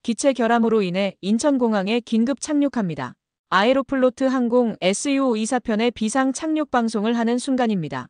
기체 결함으로 인해 인천공항에 긴급 착륙합니다. 아에로플로트 항공 SU-24편의 비상 착륙 방송을 하는 순간입니다.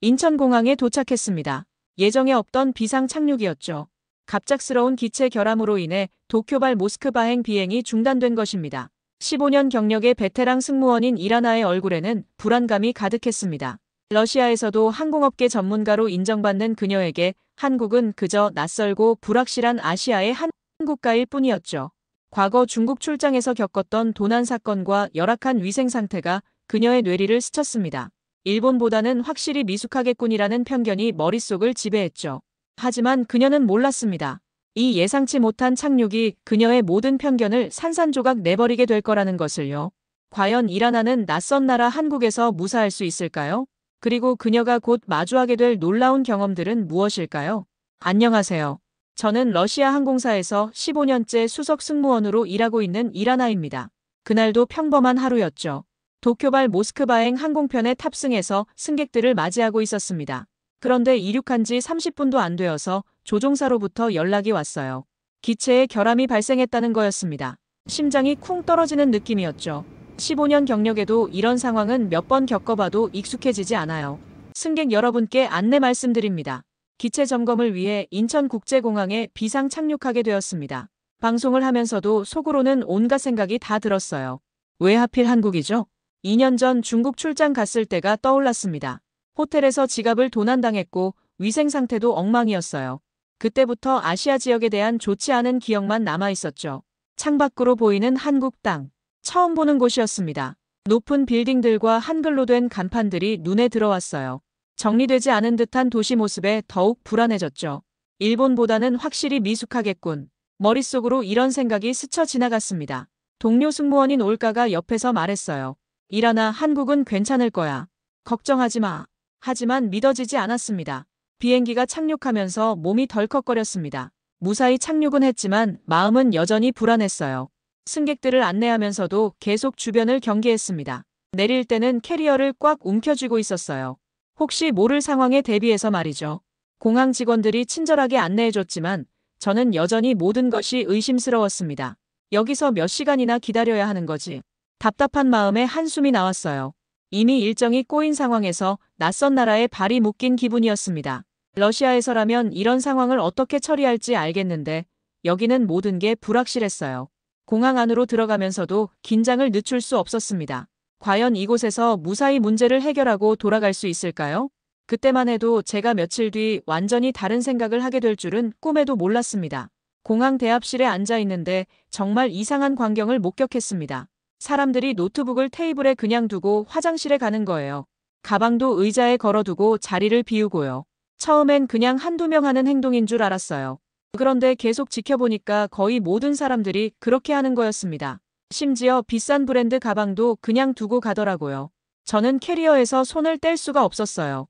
인천공항에 도착했습니다. 예정에 없던 비상 착륙이었죠. 갑작스러운 기체 결함으로 인해 도쿄발 모스크바행 비행이 중단된 것입니다. 15년 경력의 베테랑 승무원인 이라나의 얼굴에는 불안감이 가득했습니다. 러시아에서도 항공업계 전문가로 인정받는 그녀에게 한국은 그저 낯설고 불확실한 아시아의 한 국가일 뿐이었죠. 과거 중국 출장에서 겪었던 도난 사건과 열악한 위생 상태가 그녀의 뇌리를 스쳤습니다. 일본보다는 확실히 미숙하겠군이라는 편견이 머릿속을 지배했죠. 하지만 그녀는 몰랐습니다. 이 예상치 못한 착륙이 그녀의 모든 편견을 산산조각 내버리게 될 거라는 것을요. 과연 이라나는 낯선 나라 한국에서 무사할 수 있을까요? 그리고 그녀가 곧 마주하게 될 놀라운 경험들은 무엇일까요? 안녕하세요. 저는 러시아 항공사에서 15년째 수석 승무원으로 일하고 있는 이라나입니다. 그날도 평범한 하루였죠. 도쿄발 모스크바행 항공편에 탑승해서 승객들을 맞이하고 있었습니다. 그런데 이륙한 지 30분도 안 되어서 조종사로부터 연락이 왔어요. 기체에 결함이 발생했다는 거였습니다. 심장이 쿵 떨어지는 느낌이었죠. 15년 경력에도 이런 상황은 몇 번 겪어봐도 익숙해지지 않아요. 승객 여러분께 안내 말씀드립니다. 기체 점검을 위해 인천국제공항에 비상 착륙하게 되었습니다. 방송을 하면서도 속으로는 온갖 생각이 다 들었어요. 왜 하필 한국이죠? 2년 전 중국 출장 갔을 때가 떠올랐습니다. 호텔에서 지갑을 도난당했고 위생 상태도 엉망이었어요. 그때부터 아시아 지역에 대한 좋지 않은 기억만 남아있었죠. 창밖으로 보이는 한국 땅. 처음 보는 곳이었습니다. 높은 빌딩들과 한글로 된 간판들이 눈에 들어왔어요. 정리되지 않은 듯한 도시 모습에 더욱 불안해졌죠. 일본보다는 확실히 미숙하겠군. 머릿속으로 이런 생각이 스쳐 지나갔습니다. 동료 승무원인 올가가 옆에서 말했어요. 이라나, 한국은 괜찮을 거야. 걱정하지 마. 하지만 믿어지지 않았습니다. 비행기가 착륙하면서 몸이 덜컥거렸습니다. 무사히 착륙은 했지만 마음은 여전히 불안했어요. 승객들을 안내하면서도 계속 주변을 경계했습니다. 내릴 때는 캐리어를 꽉 움켜쥐고 있었어요. 혹시 모를 상황에 대비해서 말이죠. 공항 직원들이 친절하게 안내해줬지만 저는 여전히 모든 것이 의심스러웠습니다. 여기서 몇 시간이나 기다려야 하는 거지. 답답한 마음에 한숨이 나왔어요. 이미 일정이 꼬인 상황에서 낯선 나라에 발이 묶인 기분이었습니다. 러시아에서라면 이런 상황을 어떻게 처리할지 알겠는데 여기는 모든 게 불확실했어요. 공항 안으로 들어가면서도 긴장을 늦출 수 없었습니다. 과연 이곳에서 무사히 문제를 해결하고 돌아갈 수 있을까요? 그때만 해도 제가 며칠 뒤 완전히 다른 생각을 하게 될 줄은 꿈에도 몰랐습니다. 공항 대합실에 앉아 있는데 정말 이상한 광경을 목격했습니다. 사람들이 노트북을 테이블에 그냥 두고 화장실에 가는 거예요. 가방도 의자에 걸어두고 자리를 비우고요. 처음엔 그냥 한두 명 하는 행동인 줄 알았어요. 그런데 계속 지켜보니까 거의 모든 사람들이 그렇게 하는 거였습니다. 심지어 비싼 브랜드 가방도 그냥 두고 가더라고요. 저는 캐리어에서 손을 뗄 수가 없었어요.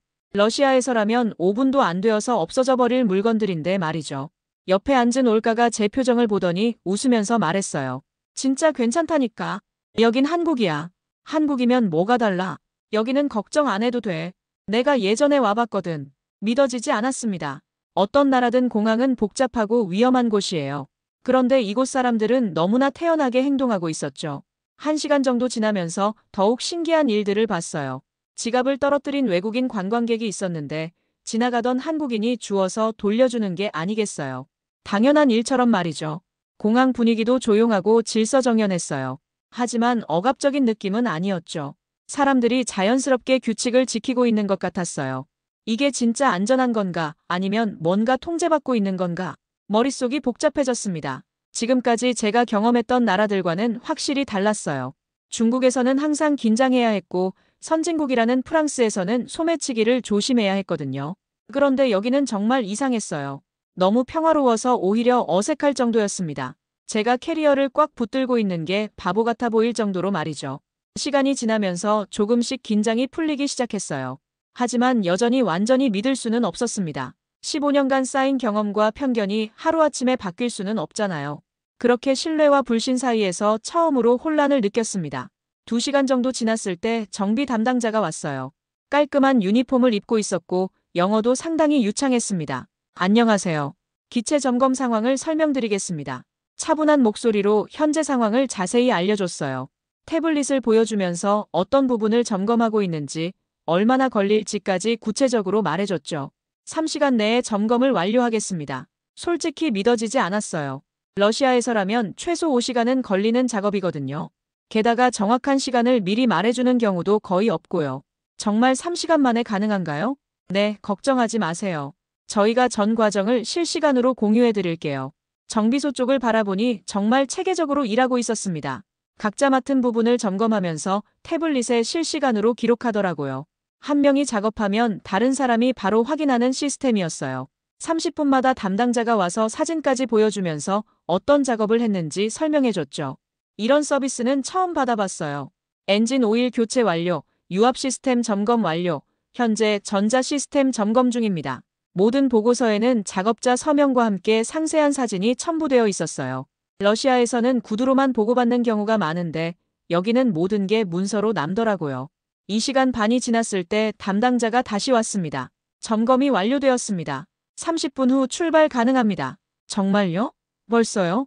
러시아에서라면 5분도 안 되어서 없어져 버릴 물건들인데 말이죠. 옆에 앉은 올가가 제 표정을 보더니 웃으면서 말했어요. 진짜 괜찮다니까. 여긴 한국이야. 한국이면 뭐가 달라. 여기는 걱정 안 해도 돼. 내가 예전에 와봤거든. 믿어지지 않았습니다. 어떤 나라든 공항은 복잡하고 위험한 곳이에요. 그런데 이곳 사람들은 너무나 태연하게 행동하고 있었죠. 1시간 정도 지나면서 더욱 신기한 일들을 봤어요. 지갑을 떨어뜨린 외국인 관광객이 있었는데 지나가던 한국인이 주워서 돌려주는 게 아니겠어요. 당연한 일처럼 말이죠. 공항 분위기도 조용하고 질서정연했어요. 하지만 억압적인 느낌은 아니었죠. 사람들이 자연스럽게 규칙을 지키고 있는 것 같았어요. 이게 진짜 안전한 건가 아니면 뭔가 통제받고 있는 건가? 머릿속이 복잡해졌습니다. 지금까지 제가 경험했던 나라들과는 확실히 달랐어요. 중국에서는 항상 긴장해야 했고 선진국이라는 프랑스에서는 소매치기를 조심해야 했거든요. 그런데 여기는 정말 이상했어요. 너무 평화로워서 오히려 어색할 정도였습니다. 제가 캐리어를 꽉 붙들고 있는 게 바보 같아 보일 정도로 말이죠. 시간이 지나면서 조금씩 긴장이 풀리기 시작했어요. 하지만 여전히 완전히 믿을 수는 없었습니다. 15년간 쌓인 경험과 편견이 하루아침에 바뀔 수는 없잖아요. 그렇게 신뢰와 불신 사이에서 처음으로 혼란을 느꼈습니다. 2시간 정도 지났을 때 정비 담당자가 왔어요. 깔끔한 유니폼을 입고 있었고 영어도 상당히 유창했습니다. 안녕하세요. 기체 점검 상황을 설명드리겠습니다. 차분한 목소리로 현재 상황을 자세히 알려줬어요. 태블릿을 보여주면서 어떤 부분을 점검하고 있는지, 얼마나 걸릴지까지 구체적으로 말해줬죠. 3시간 내에 점검을 완료하겠습니다. 솔직히 믿어지지 않았어요. 러시아에서라면 최소 5시간은 걸리는 작업이거든요. 게다가 정확한 시간을 미리 말해주는 경우도 거의 없고요. 정말 3시간 만에 가능한가요? 네, 걱정하지 마세요. 저희가 전 과정을 실시간으로 공유해 드릴게요. 정비소 쪽을 바라보니 정말 체계적으로 일하고 있었습니다. 각자 맡은 부분을 점검하면서 태블릿에 실시간으로 기록하더라고요. 한 명이 작업하면 다른 사람이 바로 확인하는 시스템이었어요. 30분마다 담당자가 와서 사진까지 보여주면서 어떤 작업을 했는지 설명해줬죠. 이런 서비스는 처음 받아봤어요. 엔진 오일 교체 완료, 유압 시스템 점검 완료, 현재 전자 시스템 점검 중입니다. 모든 보고서에는 작업자 서명과 함께 상세한 사진이 첨부되어 있었어요. 러시아에서는 구두로만 보고받는 경우가 많은데 여기는 모든 게 문서로 남더라고요. 2시간 반이 지났을 때 담당자가 다시 왔습니다. 점검이 완료되었습니다. 30분 후 출발 가능합니다. 정말요? 벌써요?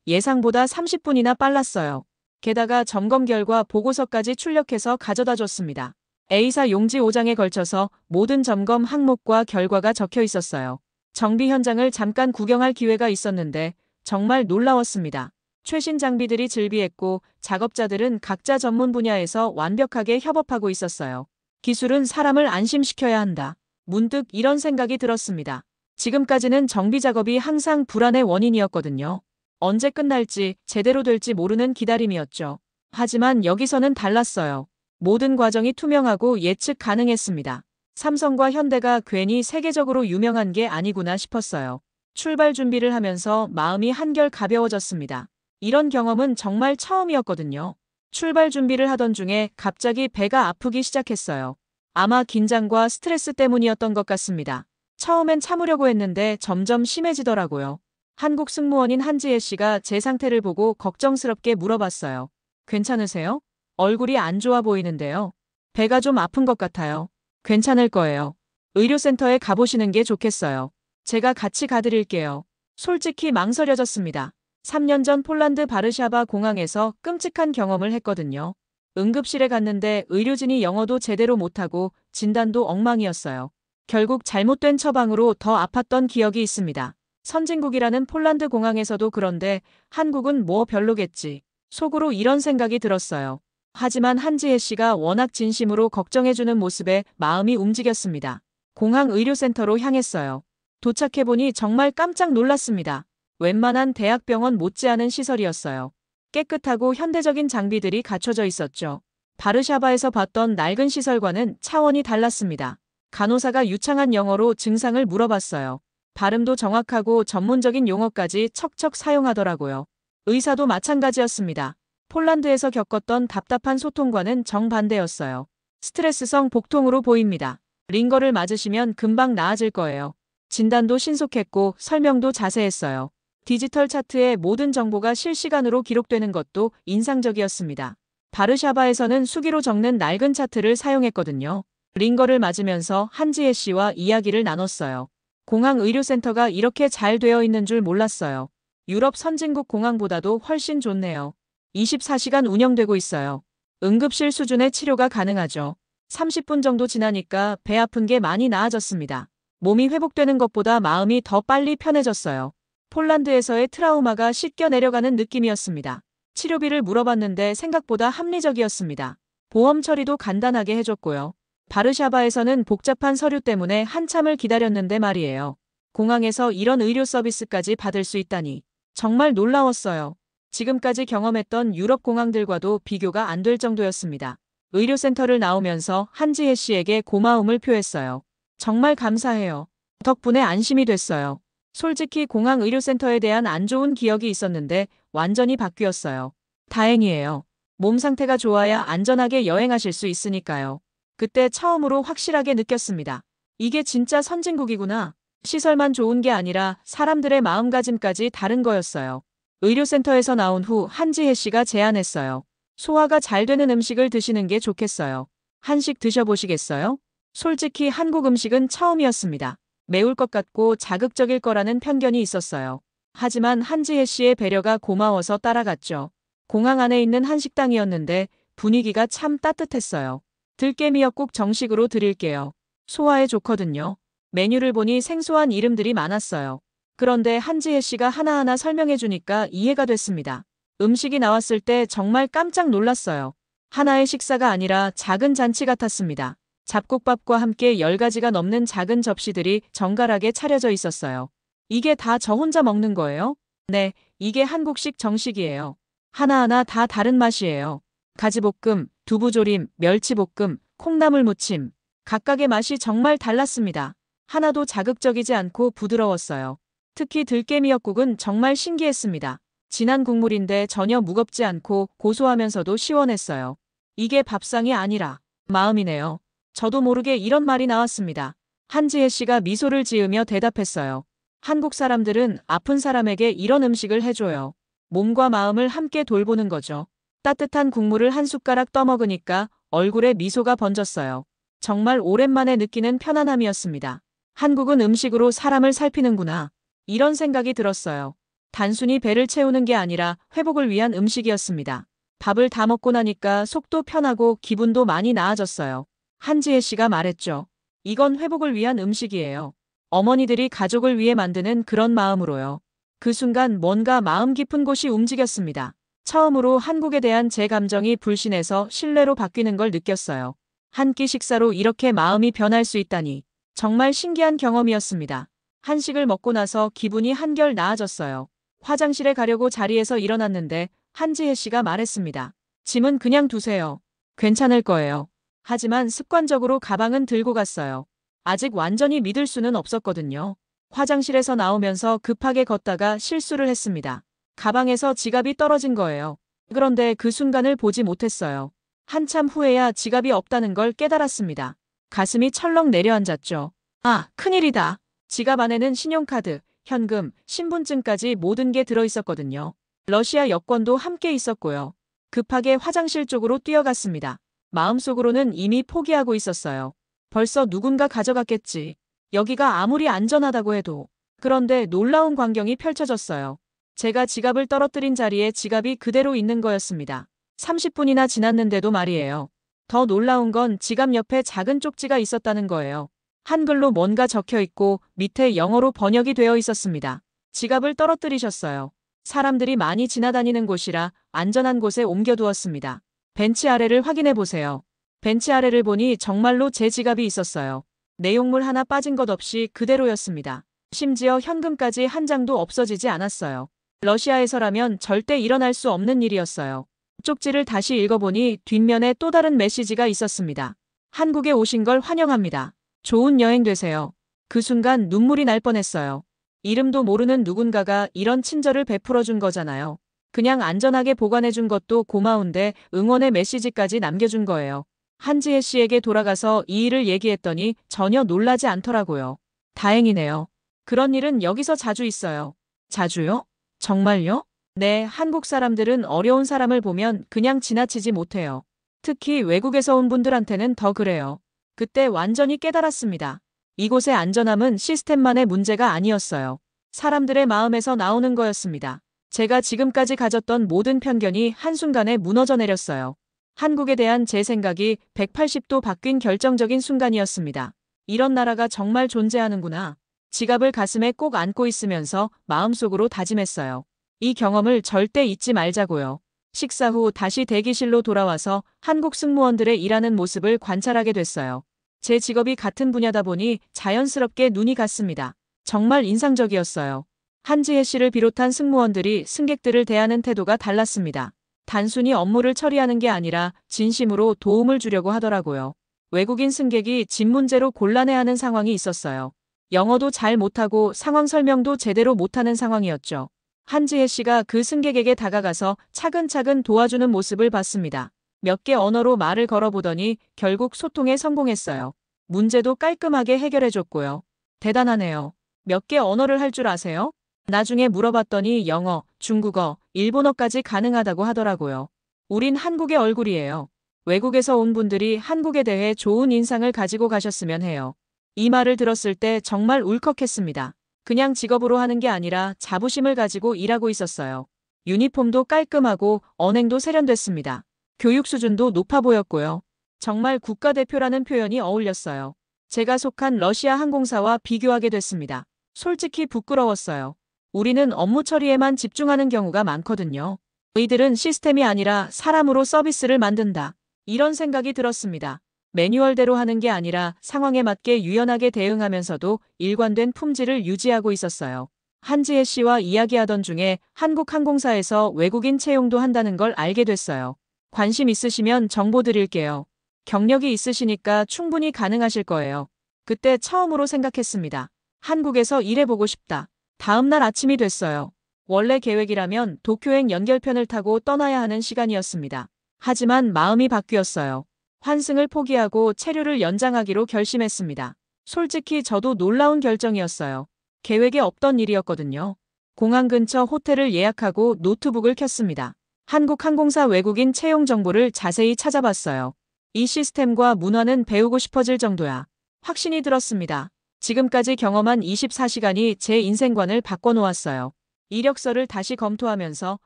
예상보다 30분이나 빨랐어요. 게다가 점검 결과 보고서까지 출력해서 가져다 줬습니다. A사 용지 5장에 걸쳐서 모든 점검 항목과 결과가 적혀 있었어요. 정비 현장을 잠깐 구경할 기회가 있었는데 정말 놀라웠습니다. 최신 장비들이 즐비했고 작업자들은 각자 전문 분야에서 완벽하게 협업하고 있었어요. 기술은 사람을 안심시켜야 한다. 문득 이런 생각이 들었습니다. 지금까지는 정비 작업이 항상 불안의 원인이었거든요. 언제 끝날지 제대로 될지 모르는 기다림이었죠. 하지만 여기서는 달랐어요. 모든 과정이 투명하고 예측 가능했습니다. 삼성과 현대가 괜히 세계적으로 유명한 게 아니구나 싶었어요. 출발 준비를 하면서 마음이 한결 가벼워졌습니다. 이런 경험은 정말 처음이었거든요. 출발 준비를 하던 중에 갑자기 배가 아프기 시작했어요. 아마 긴장과 스트레스 때문이었던 것 같습니다. 처음엔 참으려고 했는데 점점 심해지더라고요. 한국 승무원인 한지혜 씨가 제 상태를 보고 걱정스럽게 물어봤어요. 괜찮으세요? 얼굴이 안 좋아 보이는데요. 배가 좀 아픈 것 같아요. 괜찮을 거예요. 의료센터에 가보시는 게 좋겠어요. 제가 같이 가드릴게요. 솔직히 망설여졌습니다. 3년 전 폴란드 바르샤바 공항에서 끔찍한 경험을 했거든요. 응급실에 갔는데 의료진이 영어도 제대로 못하고 진단도 엉망이었어요. 결국 잘못된 처방으로 더 아팠던 기억이 있습니다. 선진국이라는 폴란드 공항에서도 그런데 한국은 뭐 별로겠지. 속으로 이런 생각이 들었어요. 하지만 한지혜 씨가 워낙 진심으로 걱정해주는 모습에 마음이 움직였습니다. 공항 의료센터로 향했어요. 도착해보니 정말 깜짝 놀랐습니다. 웬만한 대학병원 못지않은 시설이었어요. 깨끗하고 현대적인 장비들이 갖춰져 있었죠. 바르샤바에서 봤던 낡은 시설과는 차원이 달랐습니다. 간호사가 유창한 영어로 증상을 물어봤어요. 발음도 정확하고 전문적인 용어까지 척척 사용하더라고요. 의사도 마찬가지였습니다. 폴란드에서 겪었던 답답한 소통과는 정반대였어요. 스트레스성 복통으로 보입니다. 링거를 맞으시면 금방 나아질 거예요. 진단도 신속했고 설명도 자세했어요. 디지털 차트에 모든 정보가 실시간으로 기록되는 것도 인상적이었습니다. 바르샤바에서는 수기로 적는 낡은 차트를 사용했거든요. 링거를 맞으면서 한지혜 씨와 이야기를 나눴어요. 공항 의료센터가 이렇게 잘 되어 있는 줄 몰랐어요. 유럽 선진국 공항보다도 훨씬 좋네요. 24시간 운영되고 있어요. 응급실 수준의 치료가 가능하죠. 30분 정도 지나니까 배 아픈 게 많이 나아졌습니다. 몸이 회복되는 것보다 마음이 더 빨리 편해졌어요. 폴란드에서의 트라우마가 씻겨 내려가는 느낌이었습니다. 치료비를 물어봤는데 생각보다 합리적이었습니다. 보험 처리도 간단하게 해줬고요. 바르샤바에서는 복잡한 서류 때문에 한참을 기다렸는데 말이에요. 공항에서 이런 의료 서비스까지 받을 수 있다니 정말 놀라웠어요. 지금까지 경험했던 유럽 공항들과도 비교가 안 될 정도였습니다. 의료센터를 나오면서 한지혜 씨에게 고마움을 표했어요. 정말 감사해요. 덕분에 안심이 됐어요. 솔직히 공항 의료센터에 대한 안 좋은 기억이 있었는데 완전히 바뀌었어요. 다행이에요. 몸 상태가 좋아야 안전하게 여행하실 수 있으니까요. 그때 처음으로 확실하게 느꼈습니다. 이게 진짜 선진국이구나. 시설만 좋은 게 아니라 사람들의 마음가짐까지 다른 거였어요. 의료센터에서 나온 후 한지혜 씨가 제안했어요. 소화가 잘 되는 음식을 드시는 게 좋겠어요. 한식 드셔보시겠어요? 솔직히 한국 음식은 처음이었습니다. 매울 것 같고 자극적일 거라는 편견이 있었어요. 하지만 한지혜 씨의 배려가 고마워서 따라갔죠. 공항 안에 있는 한식당이었는데 분위기가 참 따뜻했어요. 들깨미역국 정식으로 드릴게요. 소화에 좋거든요. 메뉴를 보니 생소한 이름들이 많았어요. 그런데 한지혜 씨가 하나하나 설명해 주니까 이해가 됐습니다. 음식이 나왔을 때 정말 깜짝 놀랐어요. 하나의 식사가 아니라 작은 잔치 같았습니다. 잡곡밥과 함께 10가지가 넘는 작은 접시들이 정갈하게 차려져 있었어요. 이게 다 저 혼자 먹는 거예요? 네, 이게 한국식 정식이에요. 하나하나 다 다른 맛이에요. 가지볶음, 두부조림, 멸치볶음, 콩나물 무침. 각각의 맛이 정말 달랐습니다. 하나도 자극적이지 않고 부드러웠어요. 특히 들깨미역국은 정말 신기했습니다. 진한 국물인데 전혀 무겁지 않고 고소하면서도 시원했어요. 이게 밥상이 아니라 마음이네요. 저도 모르게 이런 말이 나왔습니다. 한지혜 씨가 미소를 지으며 대답했어요. 한국 사람들은 아픈 사람에게 이런 음식을 해줘요. 몸과 마음을 함께 돌보는 거죠. 따뜻한 국물을 한 숟가락 떠먹으니까 얼굴에 미소가 번졌어요. 정말 오랜만에 느끼는 편안함이었습니다. 한국은 음식으로 사람을 살피는구나. 이런 생각이 들었어요. 단순히 배를 채우는 게 아니라 회복을 위한 음식이었습니다. 밥을 다 먹고 나니까 속도 편하고 기분도 많이 나아졌어요. 한지혜 씨가 말했죠. 이건 회복을 위한 음식이에요. 어머니들이 가족을 위해 만드는 그런 마음으로요. 그 순간 뭔가 마음 깊은 곳이 움직였습니다. 처음으로 한국에 대한 제 감정이 불신에서 신뢰로 바뀌는 걸 느꼈어요. 한 끼 식사로 이렇게 마음이 변할 수 있다니 정말 신기한 경험이었습니다. 한식을 먹고 나서 기분이 한결 나아졌어요. 화장실에 가려고 자리에서 일어났는데 한지혜 씨가 말했습니다. 짐은 그냥 두세요. 괜찮을 거예요. 하지만 습관적으로 가방은 들고 갔어요. 아직 완전히 믿을 수는 없었거든요. 화장실에서 나오면서 급하게 걷다가 실수를 했습니다. 가방에서 지갑이 떨어진 거예요. 그런데 그 순간을 보지 못했어요. 한참 후에야 지갑이 없다는 걸 깨달았습니다. 가슴이 철렁 내려앉았죠. 아, 큰일이다. 지갑 안에는 신용카드, 현금, 신분증까지 모든 게 들어있었거든요. 러시아 여권도 함께 있었고요. 급하게 화장실 쪽으로 뛰어갔습니다. 마음속으로는 이미 포기하고 있었어요. 벌써 누군가 가져갔겠지. 여기가 아무리 안전하다고 해도. 그런데 놀라운 광경이 펼쳐졌어요. 제가 지갑을 떨어뜨린 자리에 지갑이 그대로 있는 거였습니다. 30분이나 지났는데도 말이에요. 더 놀라운 건 지갑 옆에 작은 쪽지가 있었다는 거예요. 한글로 뭔가 적혀 있고 밑에 영어로 번역이 되어 있었습니다. 지갑을 떨어뜨리셨어요. 사람들이 많이 지나다니는 곳이라 안전한 곳에 옮겨두었습니다. 벤치 아래를 확인해 보세요. 벤치 아래를 보니 정말로 제 지갑이 있었어요. 내용물 하나 빠진 것 없이 그대로였습니다. 심지어 현금까지 한 장도 없어지지 않았어요. 러시아에서라면 절대 일어날 수 없는 일이었어요. 쪽지를 다시 읽어보니 뒷면에 또 다른 메시지가 있었습니다. 한국에 오신 걸 환영합니다. 좋은 여행 되세요. 그 순간 눈물이 날 뻔했어요. 이름도 모르는 누군가가 이런 친절을 베풀어 준 거잖아요. 그냥 안전하게 보관해 준 것도 고마운데 응원의 메시지까지 남겨준 거예요. 한지혜 씨에게 돌아가서 이 일을 얘기했더니 전혀 놀라지 않더라고요. 다행이네요. 그런 일은 여기서 자주 있어요. 자주요? 정말요? 네, 한국 사람들은 어려운 사람을 보면 그냥 지나치지 못해요. 특히 외국에서 온 분들한테는 더 그래요. 그때 완전히 깨달았습니다. 이곳의 안전함은 시스템만의 문제가 아니었어요. 사람들의 마음에서 나오는 거였습니다. 제가 지금까지 가졌던 모든 편견이 한순간에 무너져 내렸어요. 한국에 대한 제 생각이 180도 바뀐 결정적인 순간이었습니다. 이런 나라가 정말 존재하는구나. 지갑을 가슴에 꼭 안고 있으면서 마음속으로 다짐했어요. 이 경험을 절대 잊지 말자고요. 식사 후 다시 대기실로 돌아와서 한국 승무원들의 일하는 모습을 관찰하게 됐어요. 제 직업이 같은 분야다 보니 자연스럽게 눈이 갔습니다. 정말 인상적이었어요. 한지혜 씨를 비롯한 승무원들이 승객들을 대하는 태도가 달랐습니다. 단순히 업무를 처리하는 게 아니라 진심으로 도움을 주려고 하더라고요. 외국인 승객이 짐 문제로 곤란해하는 상황이 있었어요. 영어도 잘 못하고 상황 설명도 제대로 못하는 상황이었죠. 한지혜 씨가 그 승객에게 다가가서 차근차근 도와주는 모습을 봤습니다. 몇 개 언어로 말을 걸어보더니 결국 소통에 성공했어요. 문제도 깔끔하게 해결해줬고요. 대단하네요. 몇 개 언어를 할 줄 아세요? 나중에 물어봤더니 영어, 중국어, 일본어까지 가능하다고 하더라고요. 우린 한국의 얼굴이에요. 외국에서 온 분들이 한국에 대해 좋은 인상을 가지고 가셨으면 해요. 이 말을 들었을 때 정말 울컥했습니다. 그냥 직업으로 하는 게 아니라 자부심을 가지고 일하고 있었어요. 유니폼도 깔끔하고 언행도 세련됐습니다. 교육 수준도 높아 보였고요. 정말 국가대표라는 표현이 어울렸어요. 제가 속한 러시아 항공사와 비교하게 됐습니다. 솔직히 부끄러웠어요. 우리는 업무 처리에만 집중하는 경우가 많거든요. 이들은 시스템이 아니라 사람으로 서비스를 만든다. 이런 생각이 들었습니다. 매뉴얼대로 하는 게 아니라 상황에 맞게 유연하게 대응하면서도 일관된 품질을 유지하고 있었어요. 한지혜 씨와 이야기하던 중에 한국 항공사에서 외국인 채용도 한다는 걸 알게 됐어요. 관심 있으시면 정보 드릴게요. 경력이 있으시니까 충분히 가능하실 거예요. 그때 처음으로 생각했습니다. 한국에서 일해보고 싶다. 다음 날 아침이 됐어요. 원래 계획이라면 도쿄행 연결편을 타고 떠나야 하는 시간이었습니다. 하지만 마음이 바뀌었어요. 환승을 포기하고 체류를 연장하기로 결심했습니다. 솔직히 저도 놀라운 결정이었어요. 계획에 없던 일이었거든요. 공항 근처 호텔을 예약하고 노트북을 켰습니다. 한국항공사 외국인 채용 정보를 자세히 찾아봤어요. 이 시스템과 문화는 배우고 싶어질 정도야. 확신이 들었습니다. 지금까지 경험한 24시간이 제 인생관을 바꿔놓았어요. 이력서를 다시 검토하면서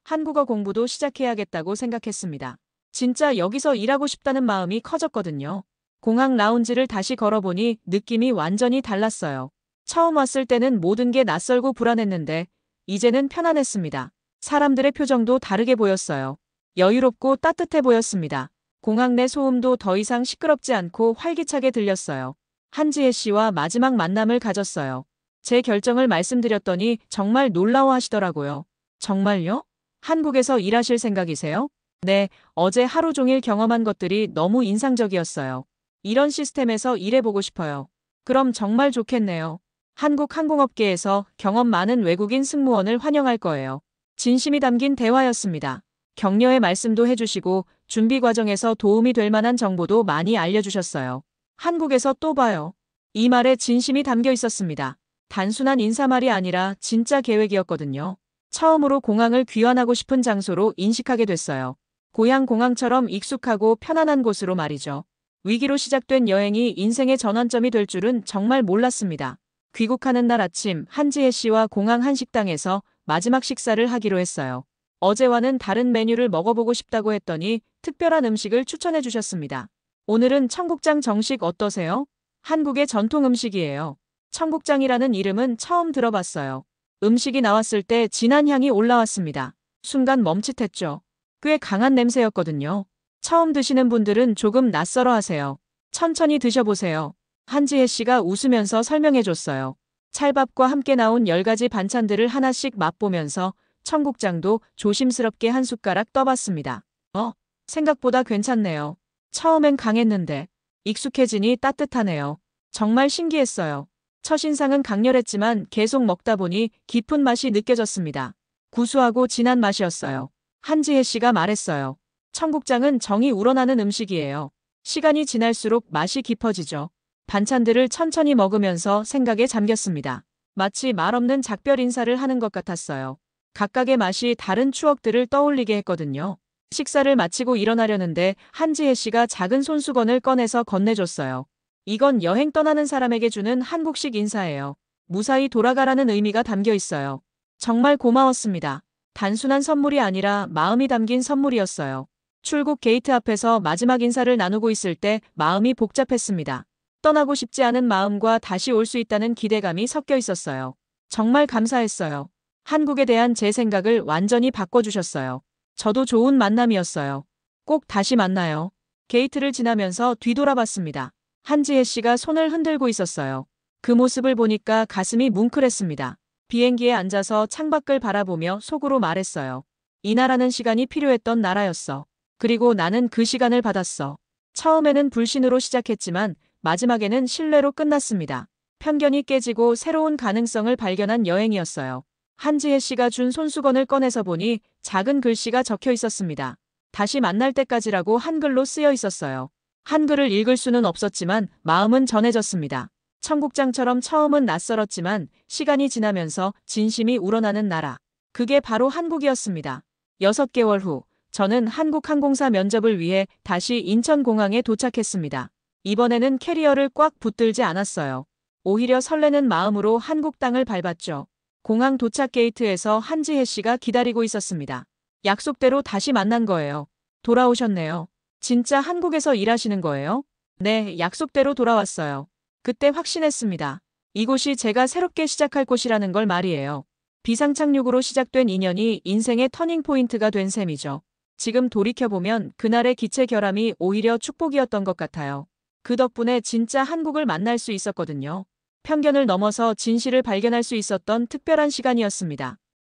한국어 공부도 시작해야겠다고 생각했습니다. 진짜 여기서 일하고 싶다는 마음이 커졌거든요. 공항 라운지를 다시 걸어보니 느낌이 완전히 달랐어요. 처음 왔을 때는 모든 게 낯설고 불안했는데 이제는 편안했습니다. 사람들의 표정도 다르게 보였어요. 여유롭고 따뜻해 보였습니다. 공항 내 소음도 더 이상 시끄럽지 않고 활기차게 들렸어요. 한지혜 씨와 마지막 만남을 가졌어요. 제 결정을 말씀드렸더니 정말 놀라워하시더라고요. 정말요? 한국에서 일하실 생각이세요? 네, 어제 하루 종일 경험한 것들이 너무 인상적이었어요. 이런 시스템에서 일해보고 싶어요. 그럼 정말 좋겠네요. 한국 항공업계에서 경험 많은 외국인 승무원을 환영할 거예요. 진심이 담긴 대화였습니다. 격려의 말씀도 해주시고 준비 과정에서 도움이 될 만한 정보도 많이 알려주셨어요. 한국에서 또 봐요. 이 말에 진심이 담겨 있었습니다. 단순한 인사말이 아니라 진짜 계획이었거든요. 처음으로 공항을 귀환하고 싶은 장소로 인식하게 됐어요. 고향 공항처럼 익숙하고 편안한 곳으로 말이죠. 위기로 시작된 여행이 인생의 전환점이 될 줄은 정말 몰랐습니다. 귀국하는 날 아침 한지혜 씨와 공항 한식당에서 마지막 식사를 하기로 했어요. 어제와는 다른 메뉴를 먹어보고 싶다고 했더니 특별한 음식을 추천해 주셨습니다. 오늘은 청국장 정식 어떠세요? 한국의 전통 음식이에요. 청국장이라는 이름은 처음 들어봤어요. 음식이 나왔을 때 진한 향이 올라왔습니다. 순간 멈칫했죠. 꽤 강한 냄새였거든요. 처음 드시는 분들은 조금 낯설어 하세요. 천천히 드셔보세요. 한지혜 씨가 웃으면서 설명해줬어요. 찰밥과 함께 나온 10가지 반찬들을 하나씩 맛보면서 청국장도 조심스럽게 한 숟가락 떠봤습니다. 생각보다 괜찮네요. 처음엔 강했는데 익숙해지니 따뜻하네요. 정말 신기했어요. 첫인상은 강렬했지만 계속 먹다 보니 깊은 맛이 느껴졌습니다. 구수하고 진한 맛이었어요. 한지혜 씨가 말했어요. 청국장은 정이 우러나는 음식이에요. 시간이 지날수록 맛이 깊어지죠. 반찬들을 천천히 먹으면서 생각에 잠겼습니다. 마치 말없는 작별 인사를 하는 것 같았어요. 각각의 맛이 다른 추억들을 떠올리게 했거든요. 식사를 마치고 일어나려는데 한지혜 씨가 작은 손수건을 꺼내서 건네줬어요. 이건 여행 떠나는 사람에게 주는 한국식 인사예요. 무사히 돌아가라는 의미가 담겨 있어요. 정말 고마웠습니다. 단순한 선물이 아니라 마음이 담긴 선물이었어요. 출국 게이트 앞에서 마지막 인사를 나누고 있을 때 마음이 복잡했습니다. 떠나고 싶지 않은 마음과 다시 올 수 있다는 기대감이 섞여 있었어요. 정말 감사했어요. 한국에 대한 제 생각을 완전히 바꿔주셨어요. 저도 좋은 만남이었어요. 꼭 다시 만나요. 게이트를 지나면서 뒤돌아봤습니다. 한지혜 씨가 손을 흔들고 있었어요. 그 모습을 보니까 가슴이 뭉클했습니다. 비행기에 앉아서 창밖을 바라보며 속으로 말했어요. 이 나라는 시간이 필요했던 나라였어. 그리고 나는 그 시간을 받았어. 처음에는 불신으로 시작했지만 마지막에는 신뢰로 끝났습니다. 편견이 깨지고 새로운 가능성을 발견한 여행이었어요. 한지혜 씨가 준 손수건을 꺼내서 보니 작은 글씨가 적혀 있었습니다. 다시 만날 때까지라고 한글로 쓰여 있었어요. 한글을 읽을 수는 없었지만 마음은 전해졌습니다. 청국장처럼 처음은 낯설었지만 시간이 지나면서 진심이 우러나는 나라. 그게 바로 한국이었습니다. 6개월 후 저는 한국항공사 면접을 위해 다시 인천공항에 도착했습니다. 이번에는 캐리어를 꽉 붙들지 않았어요. 오히려 설레는 마음으로 한국 땅을 밟았죠. 공항 도착 게이트에서 한지혜 씨가 기다리고 있었습니다. 약속대로 다시 만난 거예요. 돌아오셨네요. 진짜 한국에서 일하시는 거예요? 네, 약속대로 돌아왔어요. 그때 확신했습니다. 이곳이 제가 새롭게 시작할 곳이라는 걸 말이에요. 비상착륙으로 시작된 인연이 인생의 터닝포인트가 된 셈이죠. 지금 돌이켜보면 그날의 기체 결함이 오히려 축복이었던 것 같아요. 그 덕분에 진짜 한국을 만날 수 있었거든요. 편견을 넘어서 진실을 발견할 수 있었던 특별한 시간이었습니다.